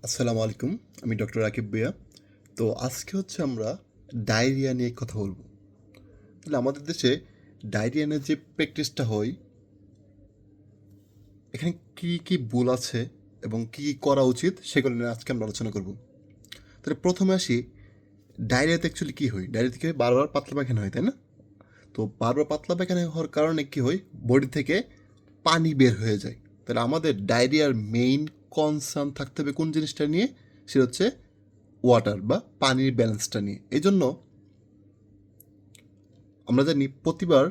আসসালামু আলাইকুম। আমি ডক্টর রাকিব ভুঁইয়া। তো আজকে হচ্ছে আমরা ডায়রিয়া নিয়ে কথা বলব। তাহলে আমাদের দেশে ডায়রিয়া নিয়ে যে প্র্যাকটিসটা হয়, এখানে কী কী ভুল আছে এবং কী কী করা উচিত সেগুলো নিয়ে আজকে আমরা আলোচনা করব। তাহলে প্রথমে আসি, ডায়রিয়াতে অ্যাকচুয়ালি কী হয়? ডায়রিয়া থেকে বারবার পাতলা পায়খানা হয়, তাই না? তো বারবার পাতলা পায়খানা হওয়ার কারণে কী হয়? বডি থেকে পানি বের হয়ে যায়। তাহলে আমাদের ডায়রিয়ার মেইন কনসার্ন থাকতে হবে কোন জিনিসটা নিয়ে? সেটা হচ্ছে ওয়াটার বা পানির ব্যালেন্সটা নিয়ে। এই জন্য আমরা জানি প্রতিবার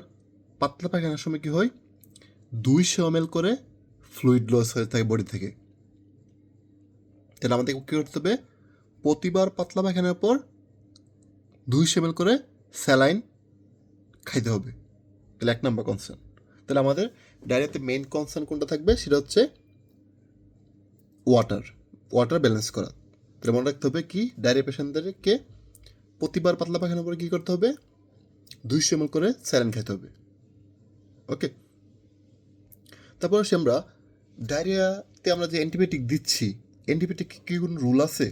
পাতলা পায়খানার সময় কী হয়, 200 ml করে ফ্লুইড লস হয়ে থাকে বডি থেকে। তাহলে আমাদের কী করতে হবে? প্রতিবার পাতলা পায়খানার পর 200 ml করে স্যালাইন খাইতে হবে। তাহলে 1 নম্বর কনসার্ন। তাহলে আমাদের ডায়রিয়াতে মেইন কনসার্ন কোনটা থাকবে? সেটা হচ্ছে ওয়াটার ব্যালেন্স করা। তাহলে মনে রাখতে হবে কি, ডায়রিয়া পেশেন্টদেরকে প্রতিবার পাতলা পায়খানার পরে কী করতে হবে? 200 ml করে স্যালাইন খাইতে হবে। ওকে। তারপর আসি আমরা ডায়রিয়াতে আমরা যে অ্যান্টিবায়োটিক দিচ্ছি, অ্যান্টিবায়োটিক কি কোনো রুল আছে?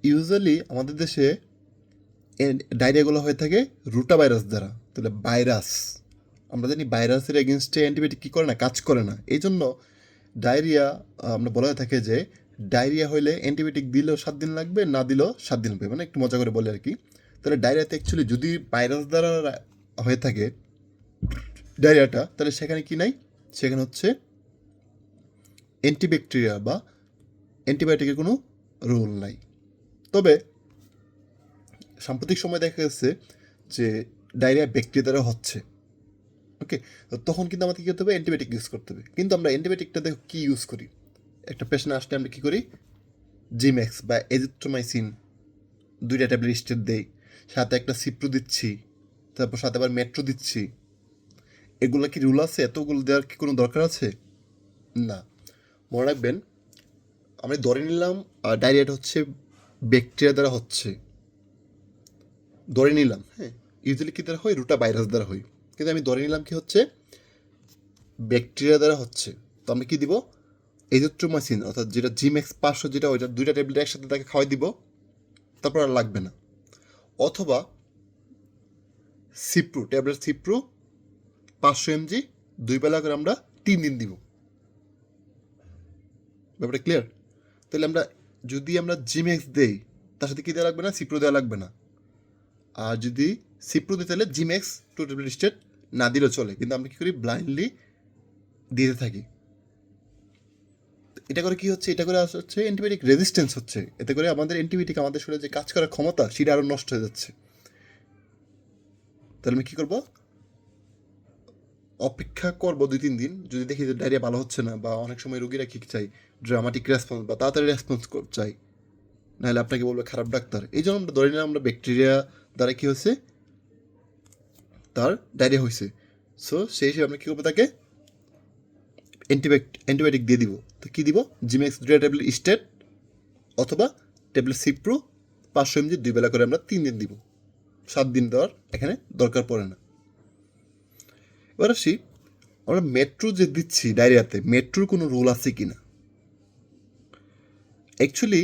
ইউজুয়ালি আমাদের দেশে ডায়রিয়াগুলো হয়ে থাকে রুটা ভাইরাস দ্বারা। তাহলে ভাইরাস, আমরা জানি ভাইরাসের এগেনস্টে অ্যান্টিবায়োটিক কী করে না, কাজ করে না। এই জন্য ডায়রিয়া আমরা বলা হয়ে থাকে যে ডায়রিয়া হইলে অ্যান্টিবায়োটিক দিলেও 7 দিন লাগবে, না দিলেও 7 দিন লাগবে, মানে একটু মজা করে বলে আর কি। তাহলে ডায়রিয়াতে অ্যাকচুয়ালি যদি ভাইরাস দ্বারা হয়ে থাকে ডায়রিয়াটা, তাহলে সেখানে কি নাই? সেখানে হচ্ছে অ্যান্টিব্যাকটেরিয়া বা অ্যান্টিবায়োটিকের কোনো রোল নাই। তবে সাম্প্রতিক সময় দেখা গেছে যে ডায়রিয়া ব্যাকটেরিয়া দ্বারা হচ্ছে। ওকে, তো তখন কিন্তু আমাদের কী করতে হবে? অ্যান্টিবায়োটিক ইউজ করতে হবে। কিন্তু আমরা অ্যান্টিবায়োটিকটা দেখো কী ইউজ করি? একটা পেশেন্ট আসলে আমরা কী করি? জিম্যাক্স বা এজিথ্রোমাইসিন 2টা ট্যাবলেট স্টেট দেই, সাথে একটা সিপ্রো দিচ্ছি, তারপর সাথে আবার মেট্রো দিচ্ছি। এগুলো কি রুল আছে? এতগুলো দেওয়ার কি কোনো দরকার আছে? না। মনে রাখবেন, আমি ধরে নিলাম ডায়রিয়াটা হচ্ছে ব্যাকটেরিয়া দ্বারা হচ্ছে, ধরে নিলাম, হ্যাঁ। ইউজুয়ালি কী দ্বারা হয়? রুটা ভাইরাস দ্বারা হয়। কিন্তু আমি ধরে নিলাম কি হচ্ছে, ব্যাকটেরিয়া দ্বারা হচ্ছে। তো আমি কি দিব? এজিথ্রোমাইসিন অর্থাৎ যেটা জিম্যাক্স 500, যেটা ওইটা 2টা ট্যাবলেট একসাথে তাকে খাওয়াই দিব, তারপর আর লাগবে না। অথবা সিপ্রু ট্যাবলেট, সিপ্রু 500 mg 2 বেলা করে আমরা 3 দিন দিব। ব্যাপারটা ক্লিয়ার? তাহলে আমরা যদি আমরা জিম্যাক্স দেই, তার সাথে কী দেওয়া লাগবে না? সিপ্রো দেওয়া লাগবে না। আর যদি সিপ্রো দিতে হলে জিম্যাক্স 2 ট্যাবলেট স্টেট না দিলেও চলে, কিন্তু আমরা কী করি? ব্লাইন্ডলি দিতে থাকি। এটা করে কি হচ্ছে? এটা করে হচ্ছে অ্যান্টিবায়োটিক রেজিস্ট্যান্স হচ্ছে। এতে করে আমাদের অ্যান্টিবায়োটিক আমাদের শরীরে যে কাজ করার ক্ষমতা, সেটা আরও নষ্ট হয়ে যাচ্ছে। তাহলে আমি কী করবো? অপেক্ষা করবো 2-3 দিন। যদি দেখি যে ডায়রিয়া ভালো হচ্ছে না, বা অনেক সময় রোগীরা কী চাই? ড্রামাটিক রেসপন্স বা তাড়াতাড়ি রেসপন্স চাই, নাহলে আপনাকে বলবে খারাপ ডাক্তার। এই জন্য আমরা ধরে নিলাম আমরা ব্যাকটেরিয়া দ্বারা কী হয়েছে, তার ডায়রিয়া হয়েছে। সো সেই হিসেবে আমরা কী করবো? তাকে অ্যান্টিবায়োটিক দিয়ে দিব। তো কী দিব? জিম্যাক্স 2টা ট্যাবলেট স্টেট অথবা ট্যাবলেট সিপ্রো 500 mg 2 বেলা করে আমরা 3 দিন দিব। 7 দিন দেওয়ার এখানে দরকার পড়ে না। এবার আসি, আমরা মেট্রো যে দিচ্ছি ডায়রিয়াতে, মেট্রোর কোনো রুল আছে কি না? অ্যাকচুয়ালি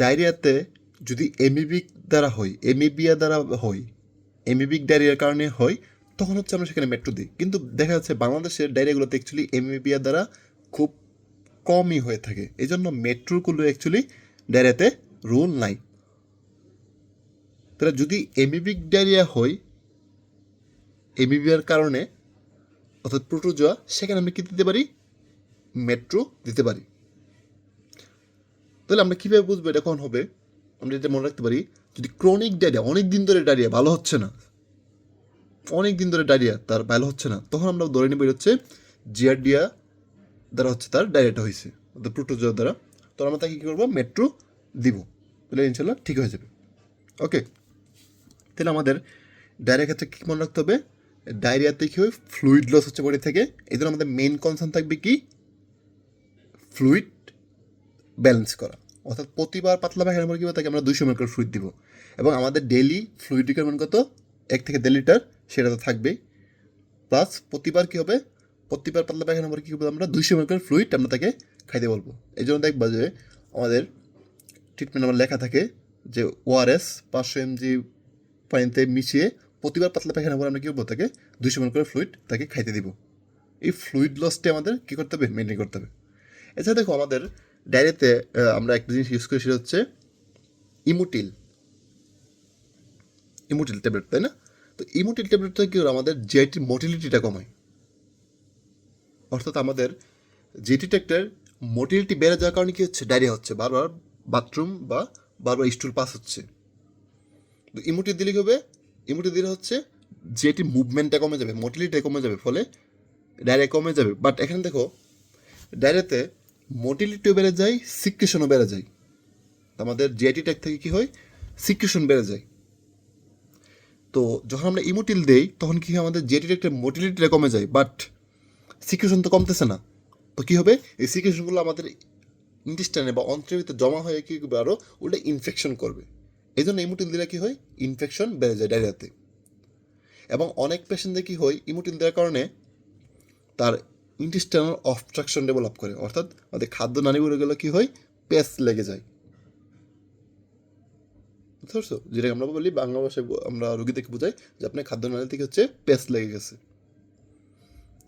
ডায়রিয়াতে যদি এমিবিক দ্বারা হয়, এমিবিয়া দ্বারা হয়, এমিবিক ডায়রিয়ার কারণে হয়, তখন হচ্ছে আমরা সেখানে মেট্রো দিই। কিন্তু দেখা যাচ্ছে বাংলাদেশের ডায়রিয়াগুলোতে অ্যাকচুয়ালি এমিবিয়া দ্বারা খুব কমই হয়ে থাকে। এই জন্য মেট্রোগুলো অ্যাকচুয়ালি ডায়রিয়াতে রুল নাই। তাহলে যদি এমিবিক ডায়রিয়া হয় এমিবিয়ার কারণে, অর্থাৎ প্রোটোজোয়া, সেখানে আমরা কী দিতে পারি? মেট্রো দিতে পারি। তাহলে আমরা কীভাবে বুঝবো এটা কখন হবে? আমরা এটা মনে রাখতে পারি, যদি ক্রনিক ডায়রিয়া, অনেক দিন ধরে ডায়রিয়া ভালো হচ্ছে না, অনেক দিন ধরে ডায়রিয়া তার ভালো হচ্ছে না, তখন আমরা ধরে নেব হচ্ছে জিয়ারডিয়া দ্বারা হচ্ছে তার ডায়রিয়াটা হয়েছে, অর্থাৎ প্রোটোজোয়া দ্বারা। তো আমরা তাকে কী করবো? মেট্রো দিব। তাহলে ইনশাল্লাহ ঠিক হয়ে যাবে। ওকে। তাহলে আমাদের ডায়রিয়ার ক্ষেত্রে কী মনে রাখতে হবে? ডায়রিয়াতে কী হয়? ফ্লুইড লস হচ্ছে বডি থেকে। এই জন্য আমাদের মেইন কনসার্ন থাকবে কি? ফ্লুইড ব্যালেন্স করা। অর্থাৎ প্রতিবার পাতলা পায়খানা পরে কী হবে? তাকে আমরা 200 ml করে ফ্লুইড দিব। এবং আমাদের ডেইলি ফ্লুইড রিকোয়ারমেন্ট কত? 1 থেকে 1.5 লিটার, সেটা তো থাকবেই। প্লাস প্রতিবার কী হবে? প্রতিবার পাতলা পায়খানা পরে কী হবে? আমরা 200 ml করে ফ্লুইড আমরা তাকে খাইতে বলবো। এই জন্য দেখবা যে আমাদের ট্রিটমেন্ট আমার লেখা থাকে যে ওআরএস 500 mg পানিতে মিশিয়ে প্রতিবার পাতলা পায়খানা পরে আমরা কী করবো, তাকে 200 ml করে ফ্লুইড তাকে খাইতে দিব। এই ফ্লুইড লসটি আমাদের কী করতে হবে, মেনটেন করতে হবে। এছাড়া দেখো আমাদের ডায়েরিতে আমরা একটা জিনিস ইউজ করি, সেটা হচ্ছে ইমোটিল ট্যাবলেট, তাই না? তো ইমোটিল ট্যাবলেটটা কী করে আমাদের জিআইটির মোটিলিটিটা কমায়। অর্থাৎ আমাদের জিআইটি ট্র্যাক্টের মোটিলিটি বেড়ে যাওয়ার কারণে কী হচ্ছে, ডায়রিয়া হচ্ছে, বারবার বাথরুম বা বারবার স্টুল পাস হচ্ছে। তো ইমোটিল দিলে কী হবে, ইমোটিল দিলে হচ্ছে জিআইটির মুভমেন্টটা কমে যাবে, মোটিলিটিটা কমে যাবে, ফলে ডায়রিয়া কমে যাবে। বাট এখানে দেখো ডায়রিয়াতে মোটিলিটিও বেড়ে যায়, সিক্রেশনও বেড়ে যায়। আমাদের জিআইটি ট্র্যাক্ট থেকে কী হয়, সিক্রেশন বেড়ে যায়। তো যখন আমরা ইমোটিল দেই তখন কী হয়, আমাদের জিআইটি ট্র্যাক্টের মোটিলিটিটা কমে যায়, বাট সিক্রেশন তো কমতেছে না। তো কী হবে, এই সিক্রেশনগুলো আমাদের ইন্টেস্টাইনে বা অন্ত্রের ভিতরে জমা হয়ে কী করবে, আরও ওটা ইনফেকশন করবে। এই জন্য ইমোটিল দিলে কী হয়, ইনফেকশন বেড়ে যায় ডায়রিয়াতে। এবং অনেক পেশেন্টদের কী হয়, ইমোটিল দেওয়ার কারণে তার ইন্টেস্টাইনাল অবস্ট্রাকশন ডেভেলপ করে, অর্থাৎ আমাদের খাদ্য নালীগুলো কী হয়, পেস লেগে যায়। বুঝতে পারছো? যেটা আমরা বলি বাংলা ভাষায় আমরা রোগীদেরকে বোঝাই যে আপনার খাদ্য নালী থেকে হচ্ছে পেস লেগে গেছে।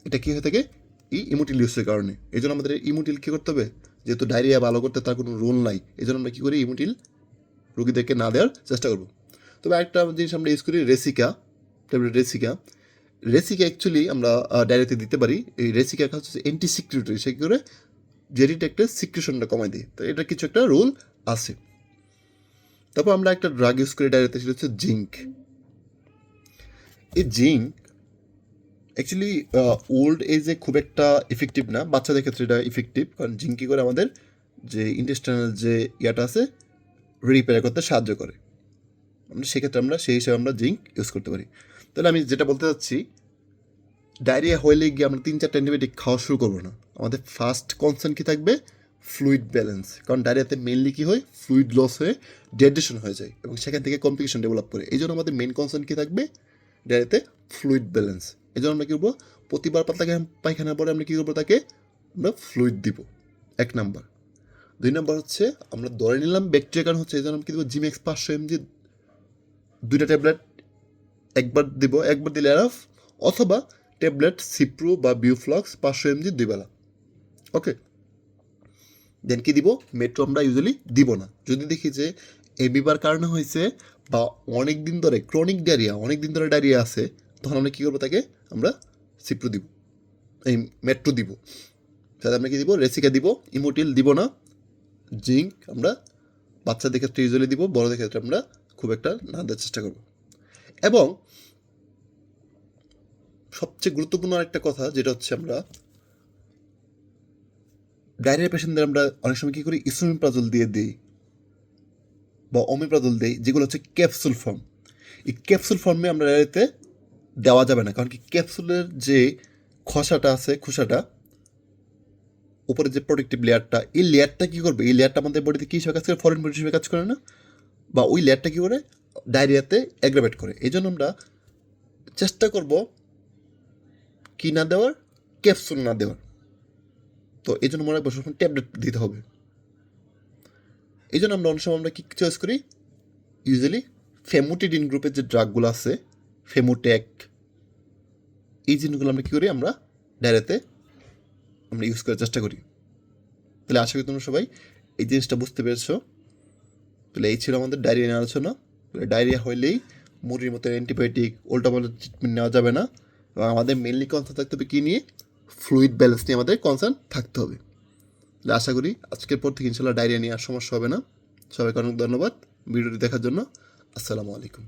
এটা কী হয়ে থাকে, এই ইমোটিল ইউজের কারণে। এই জন্য আমাদের ইমোটিল কী করতে হবে, যেহেতু ডায়রিয়া ভালো করতে তার কোনো রোল নাই, এই জন্য আমরা কী করি, ইমোটিল রোগীদেরকে না দেওয়ার চেষ্টা করবো। তবে একটা জিনিস আমরা ইউজ করি, রেসিকা ট্যাবলেট। রেসিকা অ্যাকচুয়ালি আমরা ডায়রিয়াতে দিতে পারি। এই রেসিকা কাজ হচ্ছে অ্যান্টিসিক্রেটরি, সে কী করে জেরিটা একটা সিক্রেশনটা কমায় দিই। তো এটা কিছু একটা রুল আছে। তারপর আমরা একটা ড্রাগ ইউজ করি ডায়রিয়াতে, সেটা হচ্ছে জিঙ্ক। এই জিঙ্ক অ্যাকচুয়ালি ওল্ড এজে খুব একটা ইফেক্টিভ না, বাচ্চাদের ক্ষেত্রে এটা ইফেক্টিভ। কারণ জিঙ্ক কী করে, আমাদের যে ইন্টেস্টাইনাল যে ইয়াটা আছে রিপেয়ার করতে সাহায্য করে। আমরা সেক্ষেত্রে আমরা সেই হিসাবে আমরা জিঙ্ক ইউজ করতে পারি। তাহলে আমি যেটা বলতে চাচ্ছি, ডায়রিয়া হইলে গিয়ে আমরা 3-4টা অ্যান্টিবায়োটিক খাওয়া শুরু করবো না। আমাদের ফার্স্ট কনসার্ন কী থাকবে, ফ্লুইড ব্যালেন্স। কারণ ডায়রিয়াতে মেনলি কী হয়, ফ্লুইড লস হয়ে ডিহাইড্রেশন হয়ে যায় এবং সেখান থেকে কমপ্লিকেশন ডেভেলপ করে। এই জন্য আমাদের মেন কনসার্ন কী থাকবে, ডায়রিয়াতে ফ্লুইড ব্যালেন্স। এই জন্য আমরা কী করবো, প্রতিবার পাতলা পায়খানার পরে আমরা কী করবো, তাকে আমরা ফ্লুইড দিব, 1 নাম্বার। 2 নাম্বার হচ্ছে আমরা ধরে নিলাম ব্যাকটেরিয়া কারণ হচ্ছে, এই জন্য আমরা কী দেবো, জিমেক্স 500 mg 2টা ট্যাবলেট একবার দিব, একবার দিলে এরাফ, অথবা ট্যাবলেট সিপ্রো বা বিউফ্লক্স 500 mg 2 বেলা। ওকে, দেন কি দিব, মেট্রো আমরা ইউজুয়ালি দিব না। যদি দেখি যে এবিবার কারণে হয়েছে বা অনেক দিন ধরে ক্রনিক ডায়রিয়া, অনেক দিন ধরে ডায়রিয়া আছে, তখন আমরা কী করবো, তাকে আমরা সিপ্রো দিব, এই মেট্রো দিব। তাহলে আমরা কী দিব, রেসিকা দিব, ইমোটিল দিব না। জিঙ্ক আমরা বাচ্চাদের ক্ষেত্রে ইউজুয়ালি দিব, বড়দের ক্ষেত্রে আমরা খুব একটা না দেওয়ার চেষ্টা করব। এবং সবচেয়ে গুরুত্বপূর্ণ আরেকটা কথা, যেটা হচ্ছে আমরা ডায়রিয়া পেশেন্টদের আমরা অনেক সময় কী করি, ইসোমেপ্রাজল দিয়ে দিই বা ওমিপ্রাজল দিই, যেগুলো হচ্ছে ক্যাপসুল ফর্ম। এই ক্যাপসুল ফর্মে আমরা ডায়রিয়াতে দেওয়া যাবে না। কারণ কি, ক্যাপসুলের যে খোসাটা আছে, খোসাটা উপরে যে প্রোটেক্টিভ লেয়ারটা, এই লেয়ারটা কী করবে, এই লেয়ারটা আমাদের বডিতে কী হিসেবে কাজ করে, ফরেন বডি হিসেবে কাজ করে না, বা ওই লেয়ারটা কী করে, ডায়রিয়াতে অ্যাগ্রাভেট করে। এই জন্য আমরা চেষ্টা করব কি না দেওয়ার, ক্যাপসুল না দেওয়ার। তো এই জন্য মনে রাখবো সবসময় ট্যাবলেট দিতে হবে। এই জন্য আমরা অনেক সময় আমরা কী চয়েস করি, ইউজুয়ালি ফেমোটিডিন গ্রুপের যে ড্রাগগুলো আছে, ফেমোটেক, এই জিনিসগুলো আমরা কী করি, আমরা ডায়রিয়াতে আমরা ইউজ করার চেষ্টা করি। তাহলে আশা করি তোমরা সবাই এই জিনিসটা বুঝতে পেরেছো। তাহলে এই ছিল আমাদের ডায়রিয়া নিয়ে আলোচনা। ডায়রিয়া হইলেই মুরগির মতো অ্যান্টিবায়োটিক উল্টাপাল্টা ট্রিটমেন্ট নেওয়া যাবে না, এবং আমাদের মেনলি কনসার্ন থাকতে হবে কী নিয়ে, ফ্লুইড ব্যালেন্স নিয়ে আমাদের কনসার্ন থাকতে হবে। তাহলে আশা করি আজকের পর থেকে ইনশাল্লাহ ডায়রিয়া নিয়ে আর সমস্যা হবে না। সবাইকে অনেক ধন্যবাদ ভিডিওটি দেখার জন্য। আসসালামু আলাইকুম।